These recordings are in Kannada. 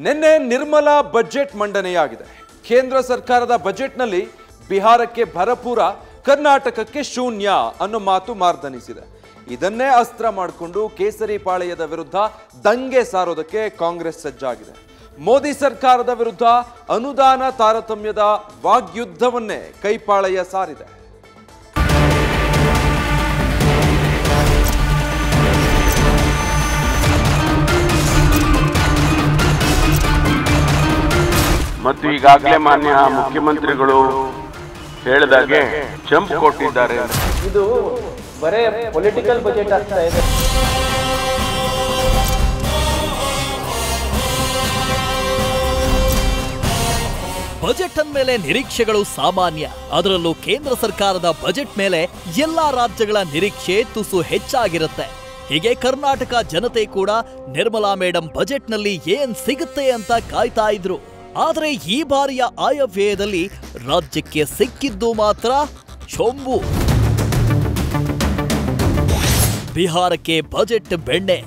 ನಿನ್ನೆ ನಿರ್ಮಲಾ ಬಜೆಟ್ ಮಂಡನೆಯಾಗಿದೆ. ಕೇಂದ್ರ ಸರ್ಕಾರದ ಬಜೆಟ್ನಲ್ಲಿ ಬಿಹಾರಕ್ಕೆ ಭರಪೂರ, ಕರ್ನಾಟಕಕ್ಕೆ ಶೂನ್ಯ ಅನ್ನೋ ಮಾತು ಮಾರ್ದನಿಸಿದೆ. ಇದನ್ನೇ ಅಸ್ತ್ರ ಮಾಡಿಕೊಂಡು ಕೇಸರಿ ಪಾಳೆಯದ ವಿರುದ್ಧ ದಂಗೆ ಸಾರೋದಕ್ಕೆ ಕಾಂಗ್ರೆಸ್ ಸಜ್ಜಾಗಿದೆ. ಮೋದಿ ಸರ್ಕಾರದ ವಿರುದ್ಧ ಅನುದಾನ ತಾರತಮ್ಯದ ವಾಗ್ಯುದ್ಧವನ್ನೇ ಕೈಪಾಳೆಯ ಸಾರಿದೆ. ಮತ್ತು ಈಗಾಗಲೇ ಮಾನ್ಯ ಮುಖ್ಯಮಂತ್ರಿಗಳು ಹೇಳಿದಾಗೆ ಜಂಪ್ ಕೊಟ್ಟಿದ್ದಾರೆ. ಇದು ಬರೇ ಪೊಲಿಟಿಕಲ್ ಬಜೆಟ್ ಆಗ್ತಾ ಇದೆ. ಬಜೆಟ್ ಅಂದಮೇಲೆ ನಿರೀಕ್ಷೆಗಳು ಸಾಮಾನ್ಯ. ಅದರಲ್ಲೂ ಕೇಂದ್ರ ಸರ್ಕಾರದ ಬಜೆಟ್ ಮೇಲೆ ಎಲ್ಲಾ ರಾಜ್ಯಗಳ ನಿರೀಕ್ಷೆ ತುಸು ಹೆಚ್ಚಾಗಿರುತ್ತೆ. ಹೀಗೆ ಕರ್ನಾಟಕ ಜನತೆ ಕೂಡ ನಿರ್ಮಲಾ ಮೇಡಮ್ ಬಜೆಟ್ನಲ್ಲಿ ಏನ್ ಸಿಗುತ್ತೆ ಅಂತ ಕಾಯ್ತಾ ಇದ್ರು. ಆದರೆ ಈ ಬಾರಿಯ ಆಯವ್ಯಯದಲ್ಲಿ ರಾಜ್ಯಕ್ಕೆ ಸಿಕ್ಕಿದ್ದು ಮಾತ್ರ ಚೊಂಬು. ಬಿಹಾರಕ್ಕೆ ಬಜೆಟ್ ಬೆಣ್ಣೆ,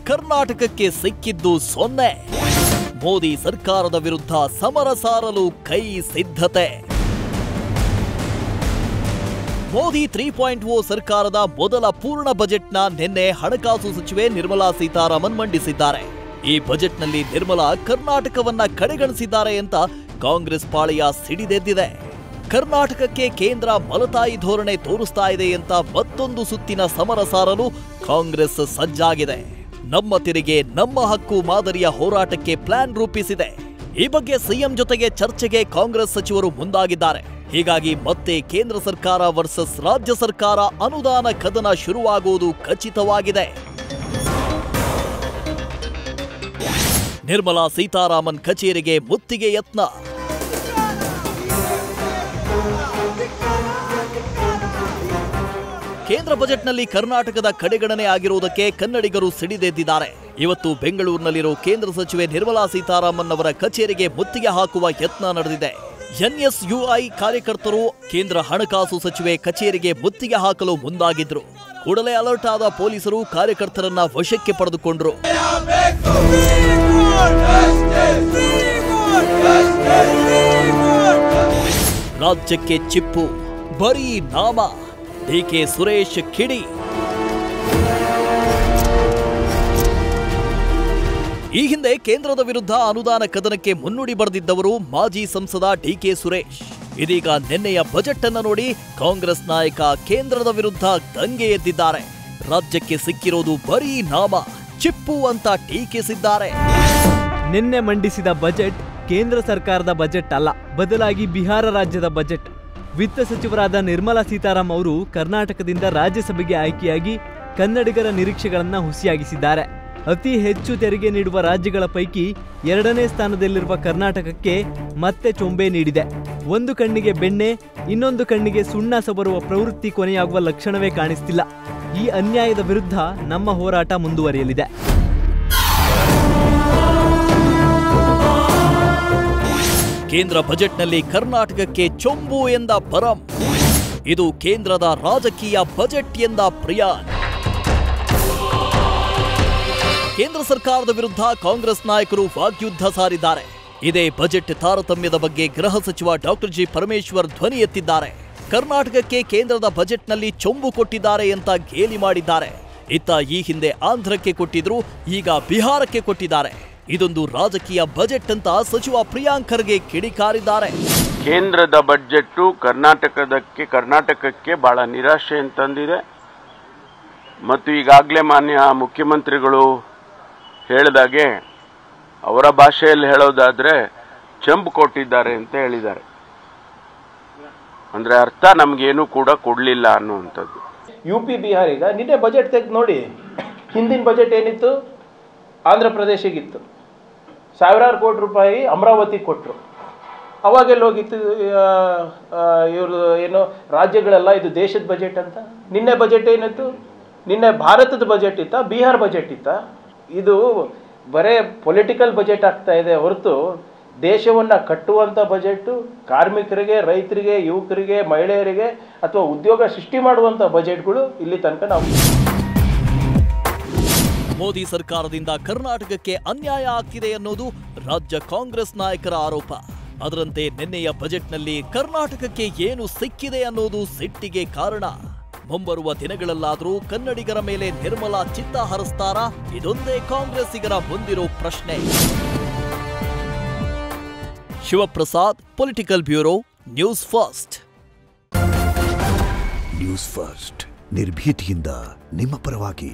ಕರ್ನಾಟಕಕ್ಕೆ ಸಿಕ್ಕಿದ್ದು ಸೊನ್ನೆ. ಮೋದಿ ಸರ್ಕಾರದ ವಿರುದ್ಧ ಸಮರ ಸಾರಲು ಕೈ ಸಿದ್ಧತೆ. ಮೋದಿ 3.0 ಸರ್ಕಾರದ ಮೊದಲ ಪೂರ್ಣ ಬಜೆಟ್ನ ನಿನ್ನೆ ಹಣಕಾಸು ಸಚಿವೆ ನಿರ್ಮಲಾ ಸೀತಾರಾಮನ್ ಮಂಡಿಸಿದ್ದಾರೆ. ಈ ಬಜೆಟ್ನಲ್ಲಿ ನಿರ್ಮಲಾ ಕರ್ನಾಟಕವನ್ನ ಕಡೆಗಣಿಸಿದ್ದಾರೆ ಅಂತ ಕಾಂಗ್ರೆಸ್ ಪಾಳೆಯ ಸಿಡಿದೆದ್ದಿದೆ. ಕರ್ನಾಟಕಕ್ಕೆ ಕೇಂದ್ರ ಮಲತಾಯಿ ಧೋರಣೆ ತೋರಿಸ್ತಾ ಇದೆ ಅಂತ ಮತ್ತೊಂದು ಸುತ್ತಿನ ಸಮರ ಸಾರಲು ಕಾಂಗ್ರೆಸ್ ಸಜ್ಜಾಗಿದೆ. ನಮ್ಮ ತೆರಿಗೆ ನಮ್ಮ ಹಕ್ಕು ಮಾದರಿಯ ಹೋರಾಟಕ್ಕೆ ಪ್ಲಾನ್ ರೂಪಿಸಿದೆ. ಈ ಬಗ್ಗೆ ಸಿಎಂ ಜೊತೆಗೆ ಚರ್ಚೆಗೆ ಕಾಂಗ್ರೆಸ್ ಸಚಿವರು ಮುಂದಾಗಿದ್ದಾರೆ. ಹೀಗಾಗಿ ಮತ್ತೆ ಕೇಂದ್ರ ಸರ್ಕಾರ ವರ್ಸಸ್ ರಾಜ್ಯ ಸರ್ಕಾರ ಅನುದಾನ ಕದನ ಶುರುವಾಗುವುದು ಖಚಿತವಾಗಿದೆ. ನಿರ್ಮಲಾ ಸೀತಾರಾಮನ್ ಕಚೇರಿಗೆ ಮುತ್ತಿಗೆ ಯತ್ನ. ಕೇಂದ್ರ ಬಜೆಟ್ನಲ್ಲಿ ಕರ್ನಾಟಕದ ಕಡೆಗಣನೆ ಆಗಿರುವುದಕ್ಕೆ ಕನ್ನಡಿಗರು ಸಿಡಿದೆದ್ದಿದ್ದಾರೆ. ಇವತ್ತು ಬೆಂಗಳೂರಿನಲ್ಲಿರೋ ಕೇಂದ್ರ ಸಚಿವೆ ನಿರ್ಮಲಾ ಸೀತಾರಾಮನ್ ಅವರ ಕಚೇರಿಗೆ ಮುತ್ತಿಗೆ ಹಾಕುವ ಯತ್ನ ನಡೆದಿದೆ. ಎನ್ಎಸ್ಯುಐ ಕಾರ್ಯಕರ್ತರು ಕೇಂದ್ರ ಹಣಕಾಸು ಸಚಿವೆ ಕಚೇರಿಗೆ ಮುತ್ತಿಗೆ ಹಾಕಲು ಮುಂದಾಗಿದ್ರು. ಕೂಡಲೇ ಅಲರ್ಟ್ ಆದ ಪೊಲೀಸರು ಕಾರ್ಯಕರ್ತರನ್ನ ವಶಕ್ಕೆ ಪಡೆದುಕೊಂಡ್ರು. ರಾಜ್ಯಕ್ಕೆ ಚಿಪ್ಪು, ಬರೀ ನಾಮ, ಡಿಕೆ ಸುರೇಶ್ ಕಿಡಿ. ಈ ಹಿಂದೆ ಕೇಂದ್ರದ ವಿರುದ್ಧ ಅನುದಾನ ಕದನಕ್ಕೆ ಮುನ್ನುಡಿ ಬರೆದಿದ್ದವರು ಮಾಜಿ ಸಂಸದ ಡಿಕೆ ಸುರೇಶ್. ಇದೀಗ ನಿನ್ನೆಯ ಬಜೆಟ್ ಅನ್ನು ನೋಡಿ ಕಾಂಗ್ರೆಸ್ ನಾಯಕ ಕೇಂದ್ರದ ವಿರುದ್ಧ ದಂಗೆ ಎದ್ದಿದ್ದಾರೆ. ರಾಜ್ಯಕ್ಕೆ ಸಿಕ್ಕಿರೋದು ಬರೀ ನಾಮ, ಚಿಪ್ಪು ಅಂತ ಟೀಕಿಸಿದ್ದಾರೆ. ನಿನ್ನೆ ಮಂಡಿಸಿದ ಬಜೆಟ್ ಕೇಂದ್ರ ಸರ್ಕಾರದ ಬಜೆಟ್ ಅಲ್ಲ, ಬದಲಾಗಿ ಬಿಹಾರ ರಾಜ್ಯದ ಬಜೆಟ್. ವಿತ್ತ ಸಚಿವರಾದ ನಿರ್ಮಲಾ ಸೀತಾರಾಮನ್ ಅವರು ಕರ್ನಾಟಕದಿಂದ ರಾಜ್ಯಸಭೆಗೆ ಆಯ್ಕೆಯಾಗಿ ಕನ್ನಡಿಗರ ನಿರೀಕ್ಷೆಗಳನ್ನು ಹುಸಿಯಾಗಿಸಿದ್ದಾರೆ. ಅತಿ ಹೆಚ್ಚು ತೆರಿಗೆ ನೀಡುವ ರಾಜ್ಯಗಳ ಪೈಕಿ 2ನೇ ಸ್ಥಾನದಲ್ಲಿರುವ ಕರ್ನಾಟಕಕ್ಕೆ ಮತ್ತೆ ಚೊಂಬೆ ನೀಡಿದೆ. ಒಂದು ಕಣ್ಣಿಗೆ ಬೆಣ್ಣೆ, ಇನ್ನೊಂದು ಕಣ್ಣಿಗೆ ಸುಣ್ಣ ಸವರುವ ಪ್ರವೃತ್ತಿ ಕೊನೆಯಾಗುವ ಲಕ್ಷಣವೇ ಕಾಣಿಸ್ತಿಲ್ಲ. ಈ ಅನ್ಯಾಯದ ವಿರುದ್ಧ ನಮ್ಮ ಹೋರಾಟ ಮುಂದುವರಿಯಲಿದೆ. ಕೇಂದ್ರ ಬಜೆಟ್ನಲ್ಲಿ ಕರ್ನಾಟಕಕ್ಕೆ ಚೊಂಬು ಎಂದ ಪರಂ. ಇದು ಕೇಂದ್ರದ ರಾಜಕೀಯ ಬಜೆಟ್ ಎಂದ ಪ್ರಿಯಾನ್. ಕೇಂದ್ರ ಸರ್ಕಾರದ ವಿರುದ್ಧ ಕಾಂಗ್ರೆಸ್ ನಾಯಕರು ವಾಗ್ಯುದ್ಧ ಸಾರಿದ್ದಾರೆ. ಇದೇ ಬಜೆಟ್ ತಾರತಮ್ಯದ ಬಗ್ಗೆ ಗೃಹ ಸಚಿವ ಡಾಕ್ಟರ್ ಜಿ ಪರಮೇಶ್ವರ್ ಧ್ವನಿ ಎತ್ತಿದ್ದಾರೆ. ಕರ್ನಾಟಕಕ್ಕೆ ಕೇಂದ್ರದ ಬಜೆಟ್ನಲ್ಲಿ ಚೊಂಬು ಕೊಟ್ಟಿದ್ದಾರೆ ಅಂತ ಗೇಲಿ ಮಾಡಿದ್ದಾರೆ. ಇತ್ತ ಈ ಹಿಂದೆ ಆಂಧ್ರಕ್ಕೆ ಕೊಟ್ಟಿದ್ರು, ಈಗ ಬಿಹಾರಕ್ಕೆ ಕೊಟ್ಟಿದ್ದಾರೆ. ಇದೊಂದು ರಾಜಕೀಯ ಬಜೆಟ್ ಅಂತ ಸಚಿವ ಪ್ರಿಯಾಂಕ್ ಖರ್ಗೆ ಕಿಡಿಕಾರಿದ್ದಾರೆ. ಕೇಂದ್ರದ ಬಜೆಟ್ ಕರ್ನಾಟಕಕ್ಕೆ ಬಹಳ ನಿರಾಶೆ ತಂದಿದೆ. ಮತ್ತು ಈಗಾಗಲೇ ಮಾನ್ಯ ಮುಖ್ಯಮಂತ್ರಿಗಳು ಹೇಳಿದಾಗೆ ಅವರ ಭಾಷೆಯಲ್ಲಿ ಹೇಳೋದಾದ್ರೆ ಚಂಬು ಕೊಟ್ಟಿದ್ದಾರೆ ಅಂತ ಹೇಳಿದ್ದಾರೆ. ಅಂದ್ರೆ ಅರ್ಥ ನಮಗೇನು ಕೂಡ ಕೊಡಲಿಲ್ಲ ಅನ್ನುವಂಥದ್ದು. UP ಬಿಹಾರ್ ಈಗ ನಿನ್ನೆ ಬಜೆಟ್ ತೆಗೆದು ನೋಡಿ. ಹಿಂದಿನ ಬಜೆಟ್ ಏನಿತ್ತು, ಆಂಧ್ರ ಪ್ರದೇಶಗಿತ್ತು. ಸಾವಿರಾರು ಕೋಟಿ ರೂಪಾಯಿ ಅಮರಾವತಿ ಕೊಟ್ಟರು. ಅವಾಗೆಲ್ಲ ಹೋಗಿತ್ತು ಇವರು ಏನೋ ರಾಜ್ಯಗಳೆಲ್ಲ ಇದು ದೇಶದ ಬಜೆಟ್ ಅಂತ. ನಿನ್ನೆ ಬಜೆಟ್ ಏನಿತ್ತು, ನಿನ್ನೆ ಭಾರತದ ಬಜೆಟ್ ಇತ್ತ, ಬಿಹಾರ್ ಬಜೆಟ್ ಇತ್ತ. ಇದು ಬರೇ ಪೊಲಿಟಿಕಲ್ ಬಜೆಟ್ ಆಗ್ತಾ ಇದೆ ಹೊರತು ದೇಶವನ್ನು ಕಟ್ಟುವಂಥ ಬಜೆಟ್ಟು, ಕಾರ್ಮಿಕರಿಗೆ, ರೈತರಿಗೆ, ಯುವಕರಿಗೆ, ಮಹಿಳೆಯರಿಗೆ ಅಥವಾ ಉದ್ಯೋಗ ಸೃಷ್ಟಿ ಮಾಡುವಂಥ ಬಜೆಟ್ಗಳು ಇಲ್ಲಿ ತನಕ ನಾವು ಮೋದಿ ಸರ್ಕಾರದಿಂದ ಕರ್ನಾಟಕಕ್ಕೆ ಅನ್ಯಾಯ ಆಗ್ತಿದೆ ಅನ್ನೋದು ರಾಜ್ಯ ಕಾಂಗ್ರೆಸ್ ನಾಯಕರ ಆರೋಪ. ಅದರಂತೆ ನಿನ್ನೆಯ ಬಜೆಟ್ನಲ್ಲಿ ಕರ್ನಾಟಕಕ್ಕೆ ಏನು ಸಿಕ್ಕಿದೆ ಅನ್ನೋದು ಸಿಟ್ಟಿಗೆ ಕಾರಣ. ಮುಂಬರುವ ದಿನಗಳಲ್ಲಾದರೂ ಕನ್ನಡಿಗರ ಮೇಲೆ ನಿರ್ಮಲಾ ಚಿತ್ತ ಹರಿಸ್ತಾರಾ? ಇದೊಂದೇ ಕಾಂಗ್ರೆಸ್ಸಿಗರ ಮುಂದಿರೋ ಪ್ರಶ್ನೆ. Shivaprasad, political bureau, news first. News first ನಿರ್ಭೀತಿಯಿಂದ ನಿಮ್ಮ ಪರವಾಗಿ.